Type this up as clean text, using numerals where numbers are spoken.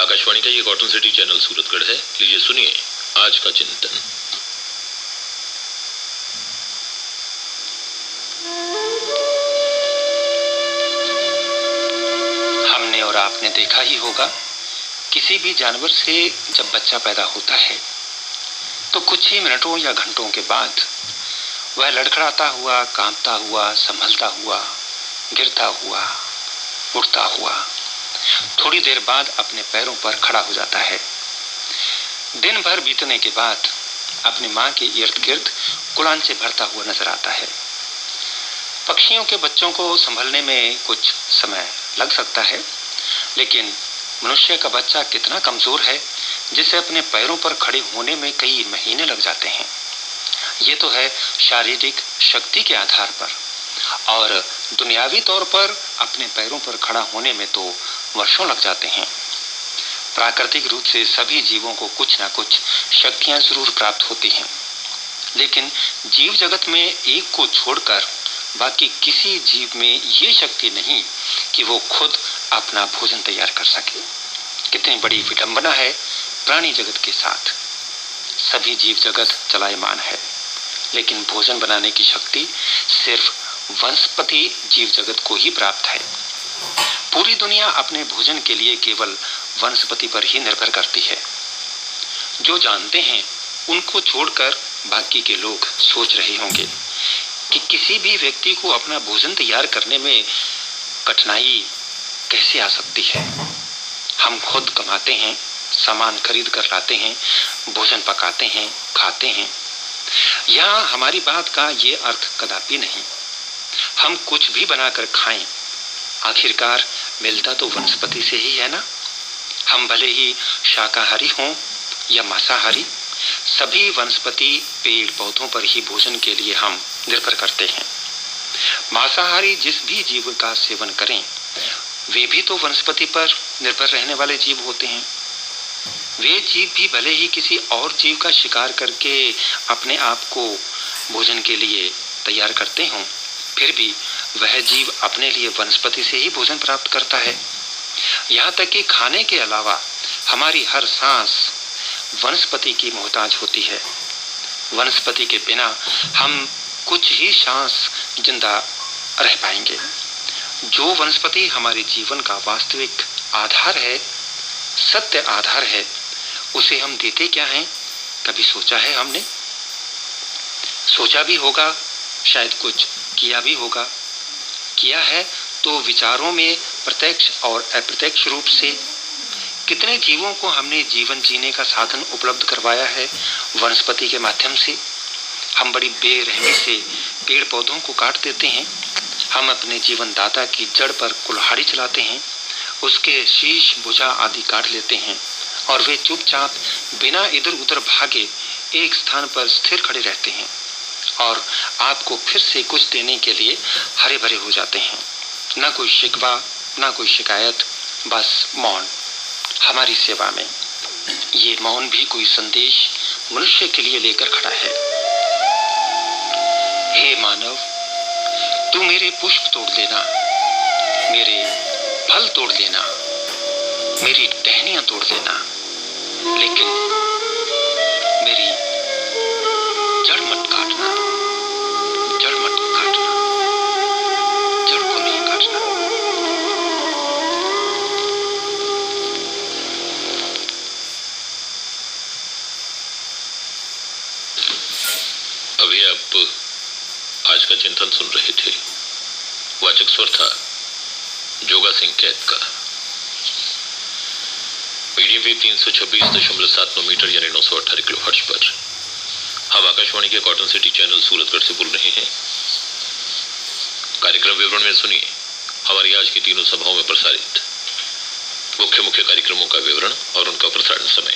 आकाशवाणी का ये cotton city channel Suratgarh है। लीजिए सुनिए आज का चिंतन। हमने और आपने देखा ही होगा, किसी भी जानवर से जब बच्चा पैदा होता है तो कुछ ही मिनटों या घंटों के बाद वह लड़खड़ाता हुआ, कांपता हुआ, संभलता हुआ, गिरता हुआ, उड़ता हुआ थोड़ी देर बाद अपने पैरों पर खड़ा हो जाता है। दिन भर बीतने के बाद अपनी मां के इर्द गिर्द कुलांचे भरता हुआ नजर आता है। पक्षियों के बच्चों को संभलने में कुछ समय लग सकता है, लेकिन मनुष्य का बच्चा कितना कमजोर है जिसे अपने पैरों पर खड़े होने में कई महीने लग जाते हैं। ये तो है शारीरिक शक्ति के आधार पर, और दुनियावी तौर पर अपने पैरों पर खड़ा होने में तो वर्षों लग जाते हैं। प्राकृतिक रूप से सभी जीवों को कुछ ना कुछ शक्तियां जरूर प्राप्त होती हैं, लेकिन जीव जगत में एक को छोड़कर बाकी किसी जीव में ये शक्ति नहीं कि वो खुद अपना भोजन तैयार कर सके। कितनी बड़ी विडंबना है प्राणी जगत के साथ। सभी जीव जगत चलायमान है, लेकिन भोजन बनाने की शक्ति सिर्फ वनस्पति जीव जगत को ही प्राप्त है। पूरी दुनिया अपने भोजन के लिए केवल वनस्पति पर ही निर्भर करती है। जो जानते हैं उनको छोड़कर बाकी के लोग सोच रहे होंगे कि किसी भी व्यक्ति को अपना भोजन तैयार करने में कठिनाई कैसे आ सकती है। हम खुद कमाते हैं, सामान खरीद कर लाते हैं, भोजन पकाते हैं, खाते हैं। यहाँ हमारी बात का ये अर्थ कदापि नहीं हम कुछ भी बनाकर खाएं, आखिरकार मिलता तो वनस्पति से ही है ना। हम भले ही शाकाहारी हों या मांसाहारी, सभी वनस्पति पेड़ पौधों पर ही भोजन के लिए हम निर्भर करते हैं। मांसाहारी जिस भी जीव का सेवन करें, वे भी तो वनस्पति पर निर्भर रहने वाले जीव होते हैं। वे जीव भी भले ही किसी और जीव का शिकार करके अपने आप को भोजन के लिए तैयार करते हों, फिर भी वह जीव अपने लिए वनस्पति से ही भोजन प्राप्त करता है। यहाँ तक कि खाने के अलावा हमारी हर सांस वनस्पति की मोहताज होती है। वनस्पति के बिना हम कुछ ही सांस जिंदा रह पाएंगे। जो वनस्पति हमारे जीवन का वास्तविक आधार है, सत्य आधार है, उसे हम देते क्या हैं? कभी सोचा है हमने? सोचा भी होगा, शायद कुछ किया भी होगा। किया है तो विचारों में प्रत्यक्ष और अप्रत्यक्ष रूप से। कितने जीवों को हमने जीवन जीने का साधन उपलब्ध करवाया है वनस्पति के माध्यम से। हम बड़ी बेरहमी से पेड़ पौधों को काट देते हैं। हम अपने जीवन दाता की जड़ पर कुल्हाड़ी चलाते हैं, उसके शीश भुजा आदि काट लेते हैं, और वे चुपचाप बिना इधर उधर भागे एक स्थान पर स्थिर खड़े रहते हैं और आपको फिर से कुछ देने के लिए हरे भरे हो जाते हैं। ना कोई शिकवा, ना कोई शिकायत, बस मौन हमारी सेवा में। ये मौन भी कोई संदेश मनुष्य के लिए लेकर खड़ा है। हे मानव, तू मेरे पुष्प तोड़ देना, मेरे फल तोड़ देना, मेरी टहनियां तोड़ देना, लेकिन मेरी जड़ मत काटना। जड़ मत काटना, जड़ को नहीं काटना। अभी आप आज का चिंतन सुन रहे थे। वाचक स्वर था जोगा सिंह कैद का। मीडियम वेव 326.79 मीटर यानी 918 किलोहर्ट्ज पर हम आकाशवाणी के कॉटन सिटी चैनल सूरतगढ़ से बोल रहे हैं। कार्यक्रम विवरण में सुनिए हमारी आज की तीनों सभाओं में प्रसारित मुख्य कार्यक्रमों का विवरण और उनका प्रसारण समय।